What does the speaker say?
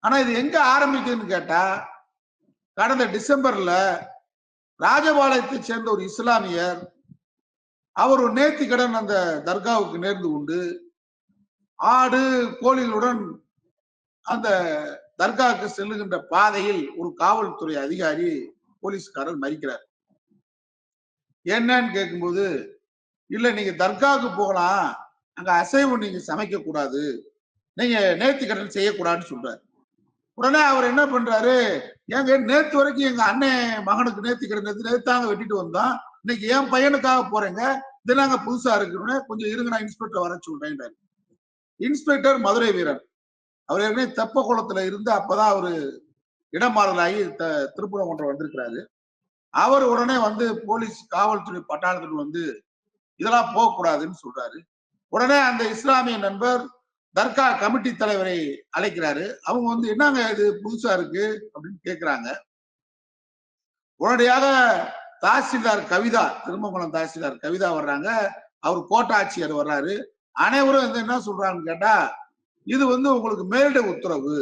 ஆனா இது எங்க ஆரம்பிக்குதுன்னு கேட்டா, கடந்த டிசம்பர்ல ராஜபாளையத்தை சேர்ந்த ஒரு இஸ்லாமியர் அவர் ஒரு நேர்த்திக்கடன் அந்த தர்காவுக்கு நேர்ந்து கொண்டு ஆடு கோழிகளுடன் அந்த தர்காவுக்கு செல்லுகின்ற பாதையில் ஒரு காவல்துறை அதிகாரி போலீஸ்காரர் மறிக்கிறார். என்னன்னு கேட்கும்போது, இல்ல நீங்க தர்காவுக்கு போகலாம், அங்க அசைவம் நீங்க சமைக்க கூடாது, நீங்க நேர்த்திக்கடன் செய்யக்கூடாதுன்னு சொல்றாரு. உடனே அவர் என்ன பண்றாரு, ஏங்க நேத்து வரைக்கும் எங்க அண்ணன் மகனுக்கு நேர்த்திக்கடன் நேத்தாங்க வெட்டிட்டு வந்தோம், இன்னைக்கு என் பையனுக்காக போறேங்க, இது நாங்க புதுசா இருக்குன்னு கொஞ்சம் இருங்க நான் இன்ஸ்பெக்டர் வர சொல்றேன். இன்ஸ்பெக்டர் மதுரை வீரன், அவர் ஏற்கனவே தெப்ப குளத்துல இருந்து அப்பதான் அவரு இடமாறலாகி திருப்பரங்குன்றம் வந்திருக்கிறாரு. அவர் உடனே வந்து போலீஸ் காவல்துறை பட்டாளத்துக்கு வந்து இதெல்லாம் போகக்கூடாதுன்னு சொல்றாரு. உடனே அந்த இஸ்லாமிய நண்பர் தர்கா கமிட்டி தலைவரை அழைக்கிறாரு. அவங்க வந்து என்னங்க இது புதுசா இருக்கு அப்படின்னு கேட்கிறாங்க. உடனடியாக தாசில்தார் கவிதா, திருமங்கலம் தாசில்தார் கவிதா வர்றாங்க, அவர் கோட்டாட்சியர் வர்றாரு. அனைவரும் வந்து என்ன சொல்றாங்கன்னு கேட்டா, இது வந்து உங்களுக்கு மேலிட உத்தரவு,